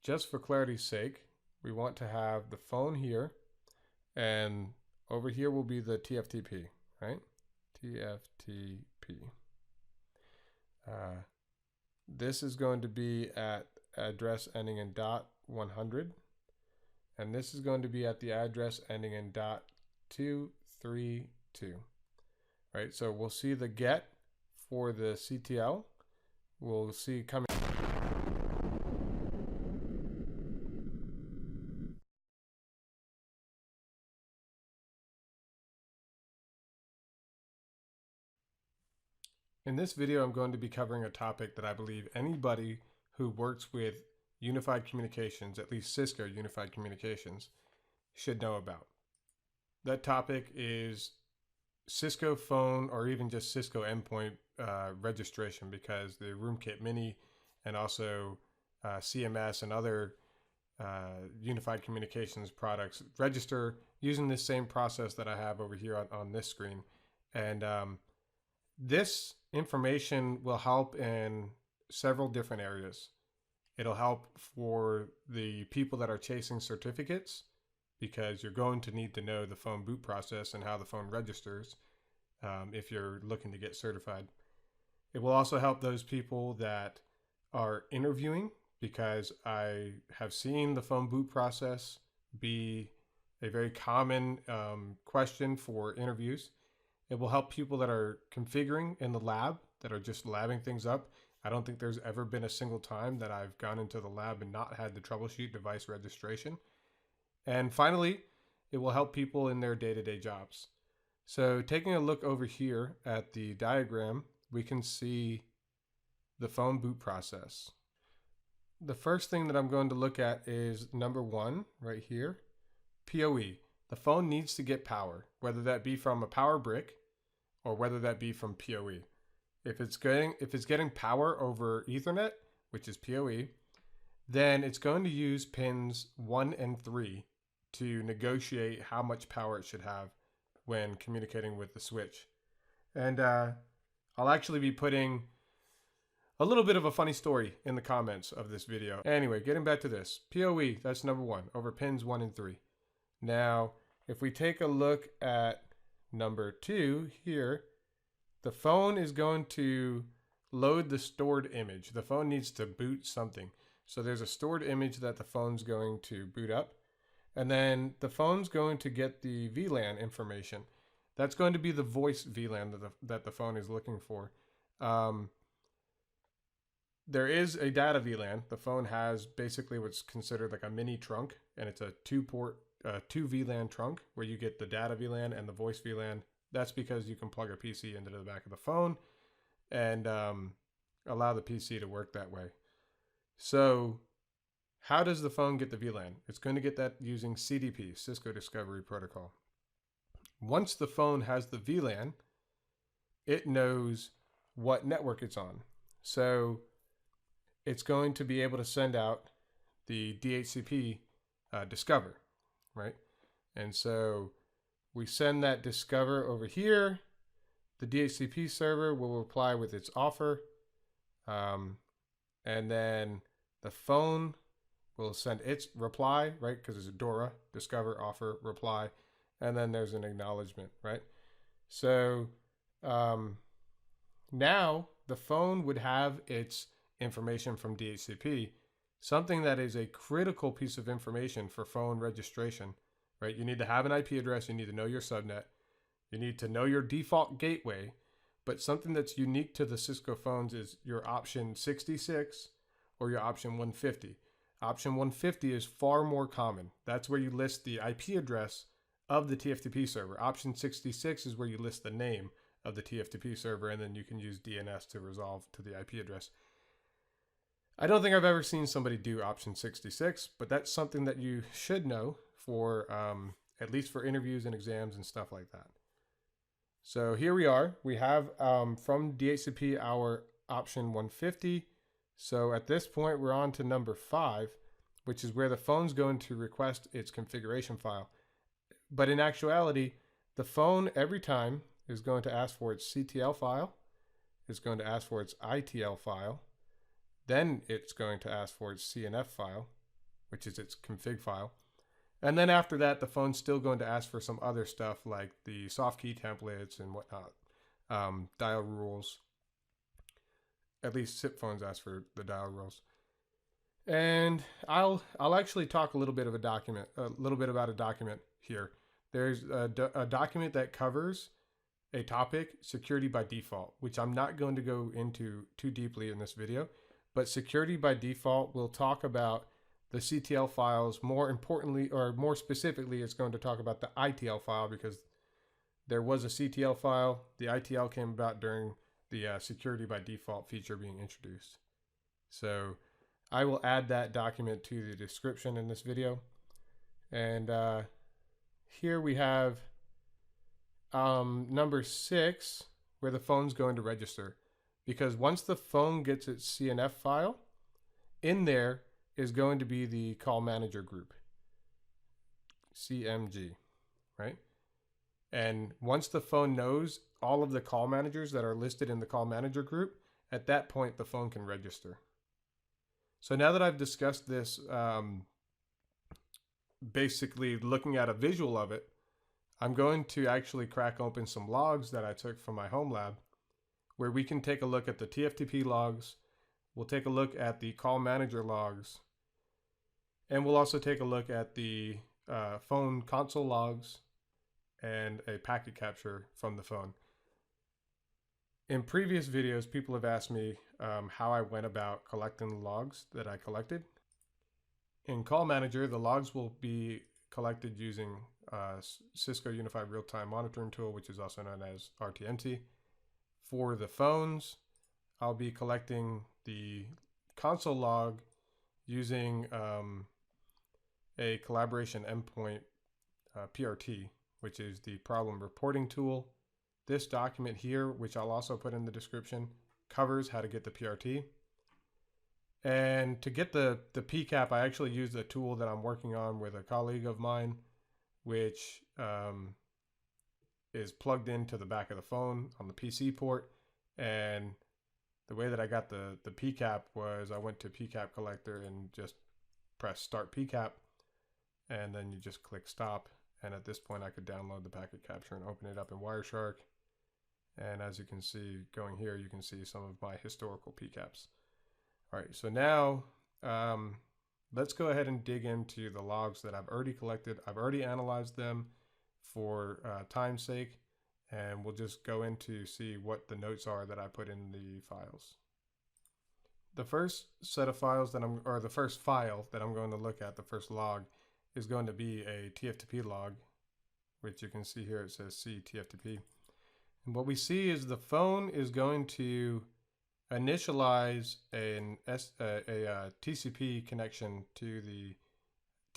just for clarity's sake, we want to have the phone here, and over here will be the TFTP, right? TFTP. This is going to be at address ending in .100, and this is going to be at the address ending in .232. Right, so we'll see the get for the CTL. We'll see coming. In this video, I'm going to be covering a topic that I believe anybody who works with unified communications, at least Cisco unified communications, should know about. That topic is Cisco phone, or even just Cisco endpoint registration, because the RoomKit Mini and also CMS and other unified communications products register using this same process that I have over here on this screen. And this information will help in several different areas. It'll help for the people that are chasing certificates, because you're going to need to know the phone boot process and how the phone registers if you're looking to get certified. It will also help those people that are interviewing, because I have seen the phone boot process be a very common question for interviews. It will help people that are configuring in the lab, that are just labbing things up. I don't think there's ever been a single time that I've gone into the lab and not had to troubleshoot device registration. And finally, it will help people in their day-to-day jobs. So taking a look over here at the diagram, we can see the phone boot process. The first thing that I'm going to look at is number 1 right here, PoE. The phone needs to get power, whether that be from a power brick or whether that be from PoE. If it's getting power over Ethernet, which is PoE, then it's going to use pins 1 and 3 to negotiate how much power it should have when communicating with the switch. And I'll actually be putting a little bit of a funny story in the comments of this video. Anyway, getting back to this, PoE, that's number 1, over pins 1 and 3. Now, if we take a look at number 2 here, the phone is going to load the stored image. The phone needs to boot something. So there's a stored image that the phone's going to boot up. And then the phone's going to get the VLAN information. That's going to be the voice VLAN that the phone is looking for. There is a data VLAN. The phone has basically what's considered like a mini trunk, and it's a 2 VLAN trunk where you get the data VLAN and the voice VLAN. That's because you can plug a PC into the back of the phone and allow the PC to work that way. So how does the phone get the VLAN? It's going to get that using CDP, Cisco Discovery Protocol. Once the phone has the VLAN, it knows what network it's on. So it's going to be able to send out the DHCP discover, right? And so we send that discover over here. The DHCP server will reply with its offer. And then the phone will send its reply, right? Because it's a DORA, discover, offer, reply. And then there's an acknowledgement, right? So now the phone would have its information from DHCP, something that is a critical piece of information for phone registration, right? You need to have an IP address. You need to know your subnet. You need to know your default gateway. But something that's unique to the Cisco phones is your option 66 or your option 150. Option 150 is far more common. That's where you list the IP address of the TFTP server. Option 66 is where you list the name of the TFTP server, and then you can use DNS to resolve to the IP address. I don't think I've ever seen somebody do option 66, but that's something that you should know for at least for interviews and exams and stuff like that. So here we are. We have from DHCP our option 150. So at this point, we're on to number 5, which is where the phone's going to request its configuration file. But in actuality, the phone every time is going to ask for its CTL file. It's going to ask for its ITL file. Then it's going to ask for its CNF file. which is its config file. And then after that, the phone's still going to ask for some other stuff like the soft key templates and whatnot, dial rules. At least SIP phones ask for the dial rules. And I'll actually talk a little bit about a document here. There's a document that covers a topic, security by default, which I'm not going to go into too deeply in this video, but security by default will talk about the CTL files. More importantly, or more specifically, it's going to talk about the ITL file, because there was a CTL file. The ITL came about during the security by default feature being introduced. So I will add that document to the description in this video. And here we have number 6, where the phone's going to register. Because once the phone gets its CNF file, in there is going to be the CallManager group, CMG, right? And once the phone knows all of the call managers that are listed in the CallManager group, at that point the phone can register. So now that I've discussed this, basically looking at a visual of it, I'm going to actually crack open some logs that I took from my home lab, where we can take a look at the TFTP logs. We'll take a look at the CallManager logs, and we'll also take a look at the phone console logs and a packet capture from the phone. In previous videos, people have asked me how I went about collecting the logs that I collected. In CallManager, the logs will be collected using Cisco Unified Real-Time Monitoring Tool, which is also known as RTMT. For the phones, I'll be collecting the console log using a collaboration endpoint PRT, which is the problem reporting tool. This document here, which I'll also put in the description, covers how to get the PRT. And to get the pcap, I actually used a tool that I'm working on with a colleague of mine, which is plugged into the back of the phone on the PC port. And the way that I got the pcap was I went to pcap collector and just press start pcap, and then you just click stop. And at this point I could download the packet capture and open it up in Wireshark. And as you can see, going here, you can see some of my historical pcaps. All right, so now let's go ahead and dig into the logs that I've already collected. I've already analyzed them for time's sake, and we'll just go in to see what the notes are that I put in the files. The first set of files that the first file that I'm going to look at, the first log, is going to be a TFTP log, which you can see here, it says C TFTP. And what we see is the phone is going to initialize a TCP connection to the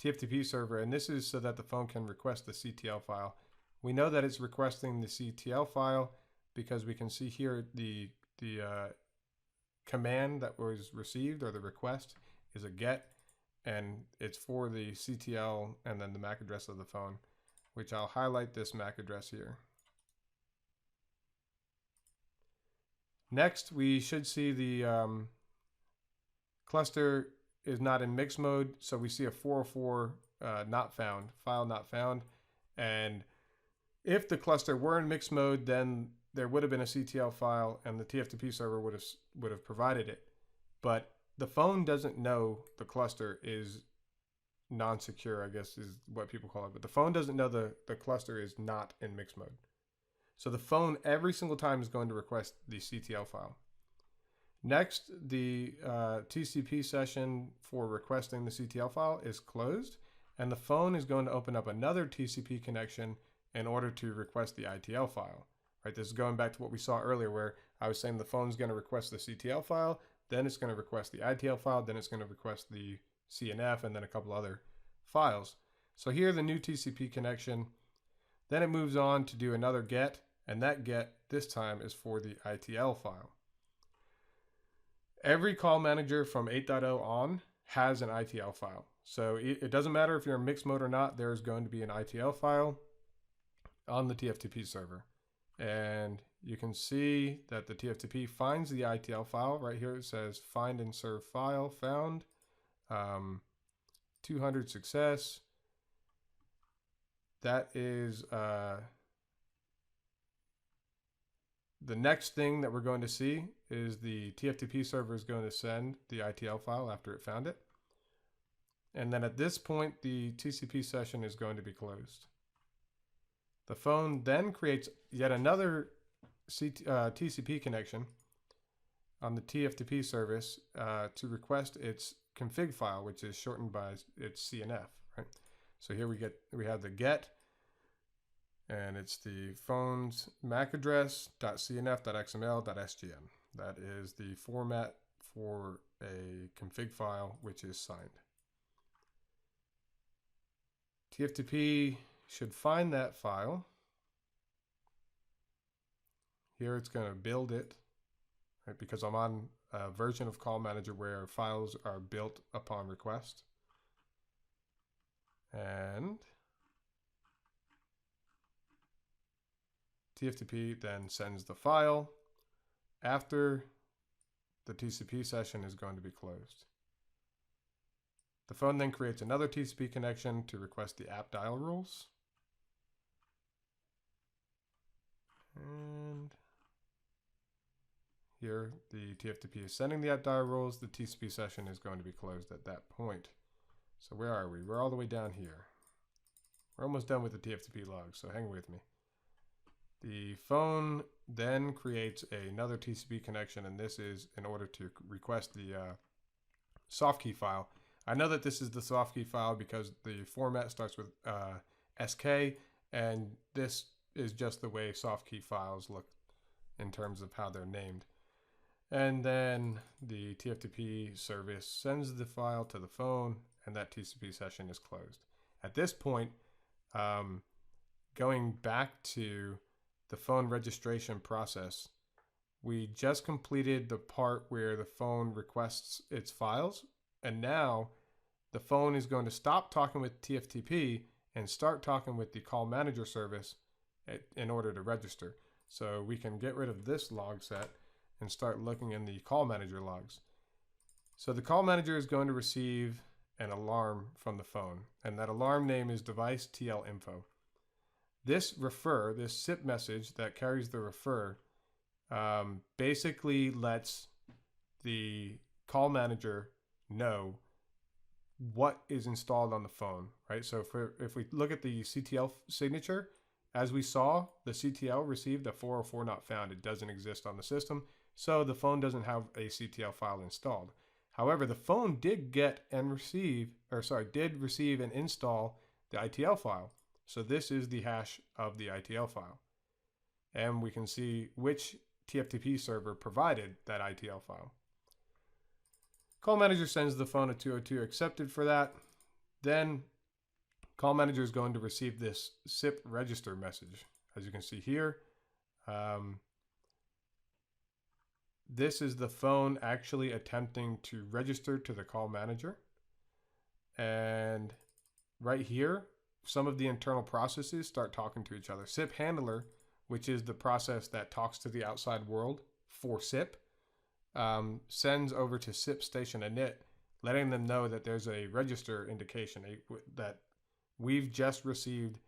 TFTP server, and this is so that the phone can request the CTL file. We know that it's requesting the CTL file because we can see here the command that was received, or the request, is a get, and it's for the CTL and then the MAC address of the phone, which I'll highlight this MAC address here. Next, we should see the cluster is not in mix mode, so we see a 404 not found, file not found. And if the cluster were in mix mode, then there would have been a CTL file and the TFTP server would have provided it. But the phone doesn't know the cluster is non-secure, I guess is what people call it. But the phone doesn't know the cluster is not in mix mode. So the phone every single time is going to request the CTL file. Next, the TCP session for requesting the CTL file is closed, and the phone is going to open up another TCP connection in order to request the ITL file. Right? This is going back to what we saw earlier, where I was saying the phone's going to request the CTL file, then it's going to request the ITL file, then it's going to request the CNF, and then a couple other files. So here, the new TCP connection. Then it moves on to do another get, and that get this time is for the ITL file. Every call manager from 8.0 on has an ITL file. So it doesn't matter if you're in mixed mode or not, there's going to be an ITL file on the TFTP server. And you can see that the TFTP finds the ITL file. Right here it says find and serve file found. 200 success. That is the next thing that we're going to see is the TFTP server is going to send the ITL file after it found it. And then at this point, the TCP session is going to be closed. The phone then creates yet another TCP connection on the TFTP service to request its config file, which is shortened by its CNF, right? So here we have the get, and it's the phone's MAC address .cnf.xml.sgm. That is the format for a config file which is signed. TFTP should find that file. Here it's going to build it, right, because I'm on a version of CallManager where files are built upon request. And TFTP then sends the file after the TCP session is going to be closed. The phone then creates another TCP connection to request the app dial rules. And here the TFTP is sending the app dial rules. The TCP session is going to be closed at that point. So where are we? We're all the way down here. We're almost done with the TFTP log, so hang with me. The phone then creates another TCP connection, and this is in order to request the soft key file. I know that this is the soft key file because the format starts with SK, and this is just the way soft key files look in terms of how they're named. And then the TFTP service sends the file to the phone, and that TCP session is closed. At this point, going back to the phone registration process, we just completed the part where the phone requests its files, and now the phone is going to stop talking with TFTP and start talking with the CallManager service in order to register. So we can get rid of this log set and start looking in the CallManager logs. So the CallManager is going to receive an alarm from the phone, and that alarm name is device TL info. This refer, this SIP message that carries the refer, basically lets the CallManager know what is installed on the phone, right? So if we look at the CTL signature, as we saw, the CTL received a 404 not found. It doesn't exist on the system, so the phone doesn't have a CTL file installed. However, the phone did receive and install the ITL file. So this is the hash of the ITL file. And we can see which TFTP server provided that ITL file. CallManager sends the phone a 202 accepted for that. Then CallManager is going to receive this SIP register message. As you can see here, this is the phone actually attempting to register to the CallManager. And right here, some of the internal processes start talking to each other. SIP handler, which is the process that talks to the outside world for SIP, sends over to SIP station init, letting them know that there's a register indication, that we've just received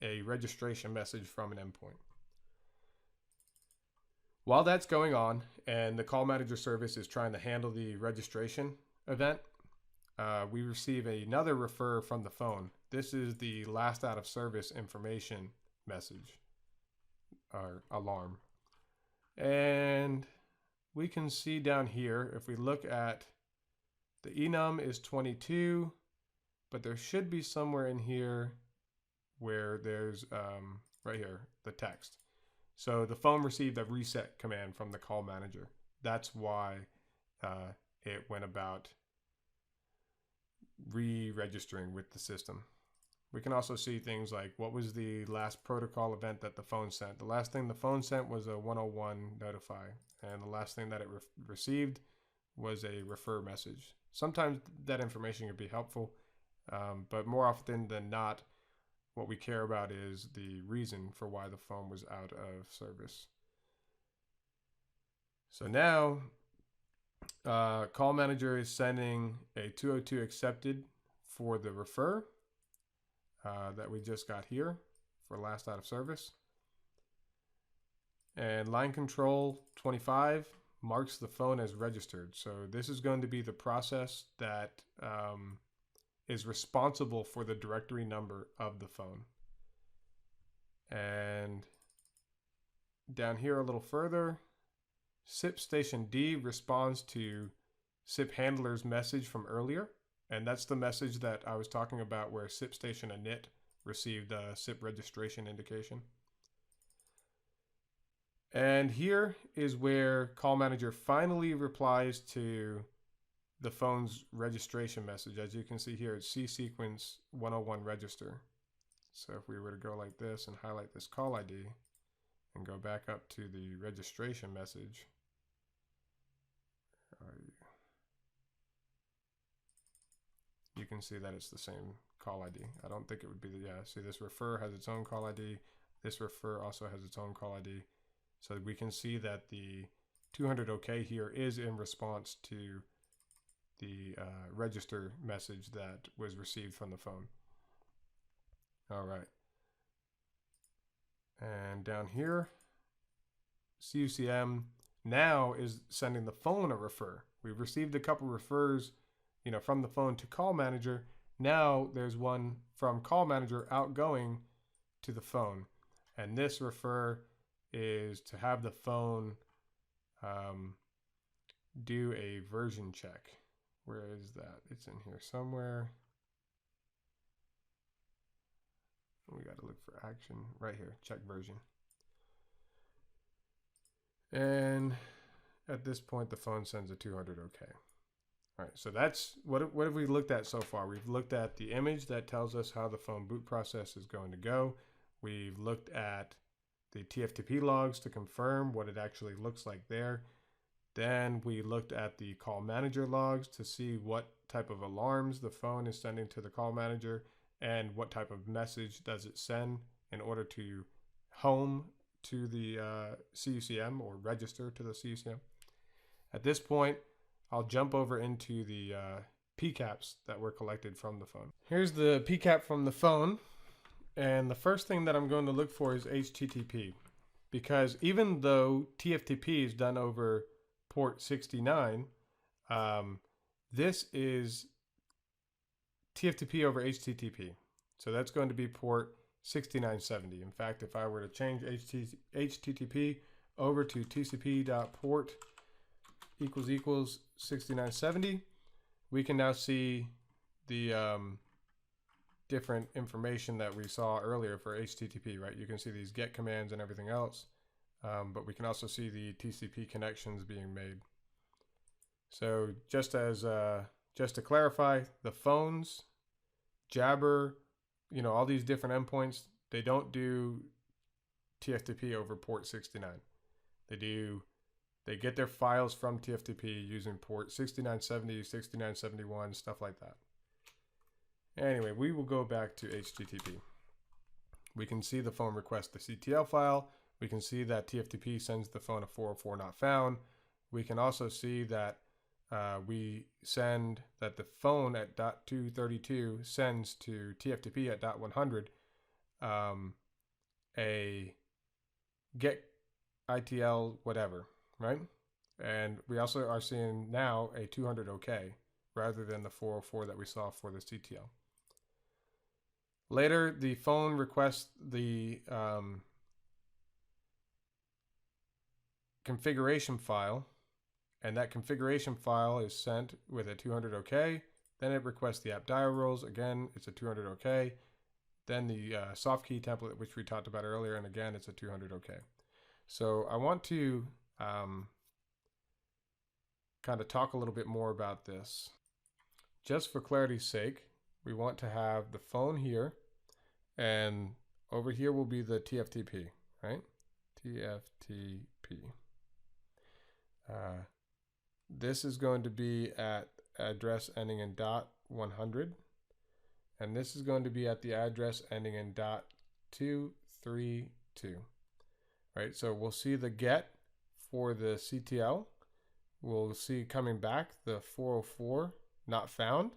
a registration message from an endpoint. While that's going on and the CallManager service is trying to handle the registration event, we receive another refer from the phone. This is the last out of service information message or alarm. And we can see down here, if we look at the enum is 22, but there should be somewhere in here where there's, right here, the text. So the phone received a reset command from the CallManager. That's why it went about re-registering with the system. We can also see things like what was the last protocol event that the phone sent. The last thing the phone sent was a 101 notify, and the last thing that it received was a refer message. Sometimes that information can be helpful, but more often than not, what we care about is the reason for why the phone was out of service. So now, CallManager is sending a 202 accepted for the refer that we just got here for last out of service. And line control 25 marks the phone as registered. So this is going to be the process that is responsible for the directory number of the phone. And down here a little further, SIP station D responds to SIP handler's message from earlier. And that's the message that I was talking about where SIP station init received a SIP registration indication. And here is where CallManager finally replies to the phone's registration message. As you can see here, it's C sequence 101 register. So if we were to go like this and highlight this call ID and go back up to the registration message, you can see that it's the same call ID. I don't think it would be the, yeah, see this refer has its own call ID. This refer also has its own call ID. So we can see that the 200 OK here is in response to the register message that was received from the phone. All right. And down here, CUCM now is sending the phone a refer. We've received a couple refers, you know, from the phone to CallManager. Now there's one from CallManager outgoing to the phone. And this refer is to have the phone do a version check. Where is that? It's in here somewhere. We got to look for action right here, check version. And at this point, the phone sends a 200 OK. All right, so that's what have we looked at so far? We've looked at the image that tells us how the phone boot process is going to go. We've looked at the TFTP logs to confirm what it actually looks like there. Then we looked at the CallManager logs to see what type of alarms the phone is sending to the CallManager and what type of message does it send in order to home to the CUCM or register to the CUCM. At this point, I'll jump over into the pcaps that were collected from the phone. Here's the pcap from the phone. And the first thing that I'm going to look for is HTTP, because even though TFTP is done over port 69, this is TFTP over HTTP. So that's going to be port 6970. In fact, if I were to change HTTP over to tcp.port == 6970, we can now see the different information that we saw earlier for HTTP, right? You can see these GET commands and everything else, but we can also see the TCP connections being made. So just to clarify, the phones, Jabber, you know, all these different endpoints, they don't do TFTP over port 69. They get their files from TFTP using port 6970, 6971, stuff like that. Anyway, we will go back to HTTP. We can see the phone request the CTL file. We can see that TFTP sends the phone a 404 not found. We can also see that we send that the phone at .232 sends to TFTP at .100 a get ITL whatever, right? And we also are seeing now a 200 OK rather than the 404 that we saw for the CTL. Later, the phone requests the configuration file, and that configuration file is sent with a 200 OK. Then it requests the app dial rules. Again, it's a 200 OK. Then the soft key template, which we talked about earlier, and again, it's a 200 OK. So I want to kind of talk a little bit more about this. Just for clarity's sake, we want to have the phone here, and over here will be the TFTP, right? TFTP. This is going to be at address ending in .100, and this is going to be at the address ending in .232, right? So we'll see the get for the CTL. We'll see coming back the 404 not found.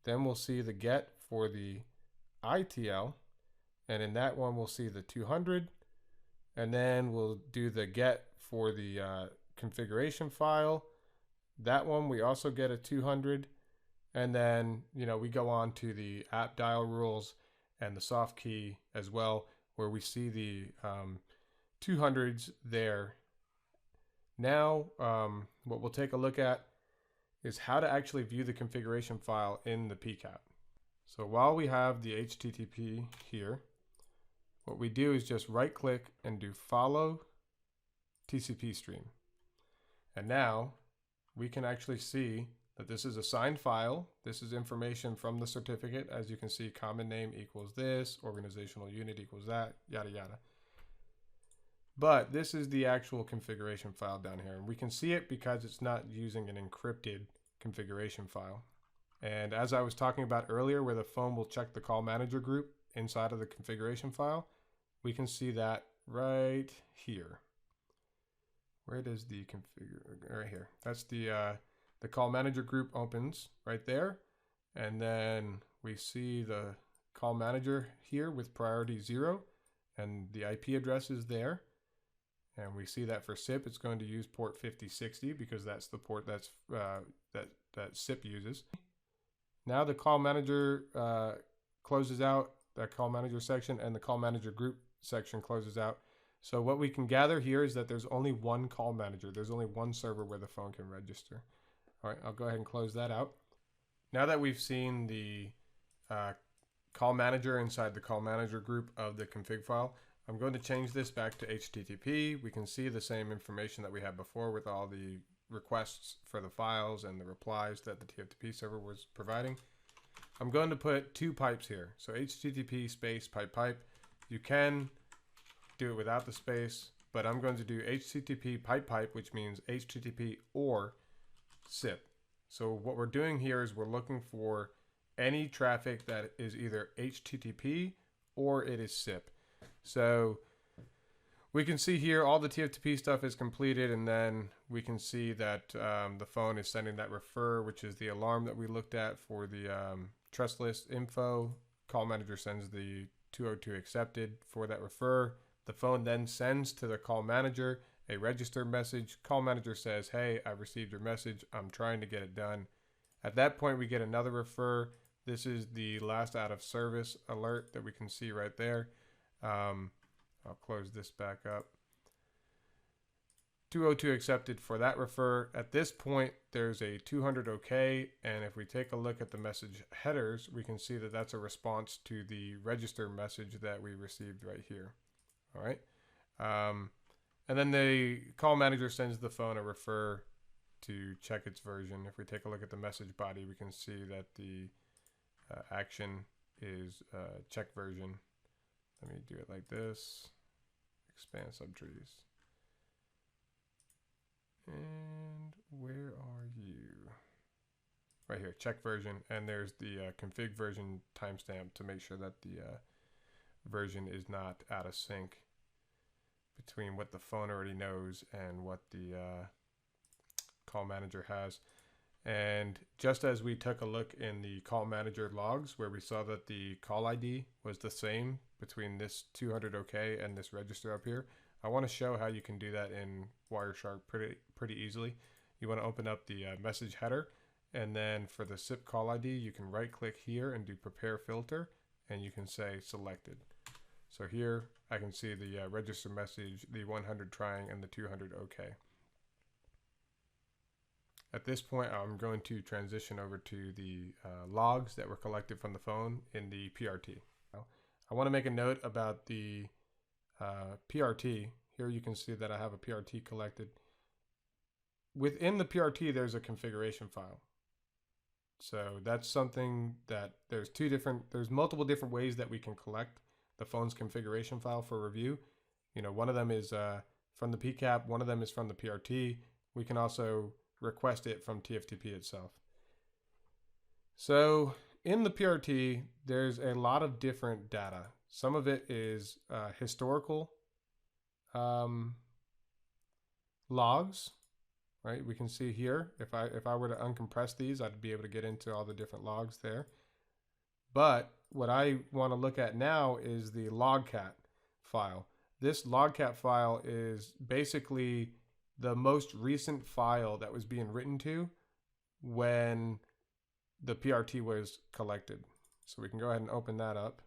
Then we'll see the get for the ITL, and in that one we'll see the 200, and then we'll do the get for the configuration file. That one we also get a 200, and then we go on to the app dial rules and the soft key as well, where we see the 200s there. Now what we'll take a look at is how to actually view the configuration file in the pcap. So while we have the HTTP here, what we do is just right click and do follow TCP stream. And now we can actually see that this is a signed file. This is information from the certificate. As you can see, common name equals this, organizational unit equals that, yada yada. But this is the actual configuration file down here. And we can see it because it's not using an encrypted configuration file. And as I was talking about earlier, where the phone will check the CallManager group inside of the configuration file, we can see that right here. Where does the configure? Right here. That's the CallManager group opens right there. And then we see the CallManager here with priority 0, and the IP address is there. And we see that for SIP, it's going to use port 5060 because that's the port that's that SIP uses. Now the CallManager closes out, the CallManager section, and the CallManager group section closes out. So what we can gather here is that there's only one CallManager. There's only one server where the phone can register. All right, I'll go ahead and close that out. Now that we've seen the CallManager inside the CallManager group of the config file, I'm going to change this back to HTTP. We can see the same information that we had before with all the requests for the files and the replies that the TFTP server was providing. I'm going to put 2 pipes here. So HTTP space pipe pipe. You can do it without the space, but I'm going to do HTTP pipe pipe, which means HTTP or SIP. So what we're doing here is we're looking for any traffic that is either HTTP or it is SIP. So we can see here all the TFTP stuff is completed, and then we can see that the phone is sending that refer, which is the alarm that we looked at for the trust list info. CallManager sends the 202 accepted for that refer. The phone then sends to the CallManager a register message. CallManager says, hey, I received your message. I'm trying to get it done. At that point, we get another refer. This is the last out of service alert that we can see right there. I'll close this back up. 202 accepted for that refer. At this point, there's a 200 OK, and if we take a look at the message headers, we can see that that's a response to the register message that we received right here. All right. And then the CallManager sends the phone a refer to check its version. If we take a look at the message body, we can see that the action is check version. Let me do it like this. Expand subtrees. And where are you? Right here, check version. And there's the config version timestamp to make sure that the version is not out of sync between what the phone already knows and what the CallManager has. And just as we took a look in the CallManager logs where we saw that the call ID was the same between this 200 OK and this register up here, I want to show how you can do that in Wireshark pretty easily. You want to open up the message header, and then for the SIP call ID, you can right click here and do prepare filter, and you can say selected. So here I can see the register message, the 100 trying, and the 200 OK. At this point, I'm going to transition over to the logs that were collected from the phone in the PRT. I want to make a note about the PRT. Here you can see that I have a PRT collected. Within the PRT, there's a configuration file. So that's something that there's multiple different ways that we can collect the phone's configuration file for review. One of them is from the pcap, one of them is from the PRT. We can also request it from TFTP itself. So in the PRT, there's a lot of different data. Some of it is historical logs, right? We can see here, if I were to uncompress these, I'd be able to get into all the different logs there. But what I want to look at now is the logcat file. This logcat file is basically the most recent file that was being written to when the PRT was collected. So we can go ahead and open that up.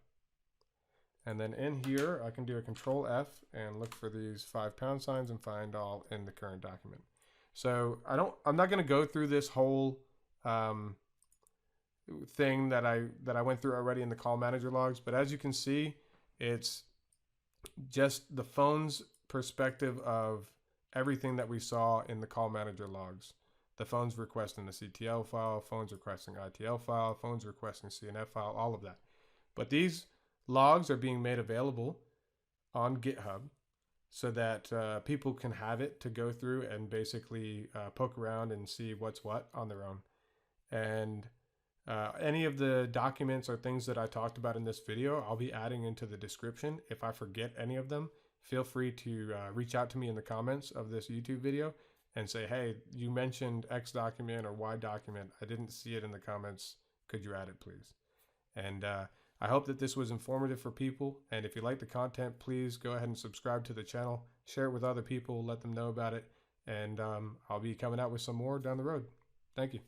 And then in here, I can do a Control F and look for these 5 pound signs and find all in the current document. So I'm not going to go through this whole thing that I went through already in the CallManager logs, but as you can see, it's just the phone's perspective of everything that we saw in the CallManager logs. The phone's requesting the CTL file, phone's requesting ITL file, phone's requesting CNF file, all of that. But these logs are being made available on GitHub so that people can have it to go through and basically poke around and see what's what on their own. And any of the documents or things that I talked about in this video, I'll be adding into the description. If I forget any of them, feel free to reach out to me in the comments of this YouTube video and say, hey, you mentioned X document or Y document. I didn't see it in the comments. Could you add it, please? And I hope that this was informative for people. And if you like the content, please go ahead and subscribe to the channel. Share it with other people. Let them know about it. And I'll be coming out with some more down the road. Thank you.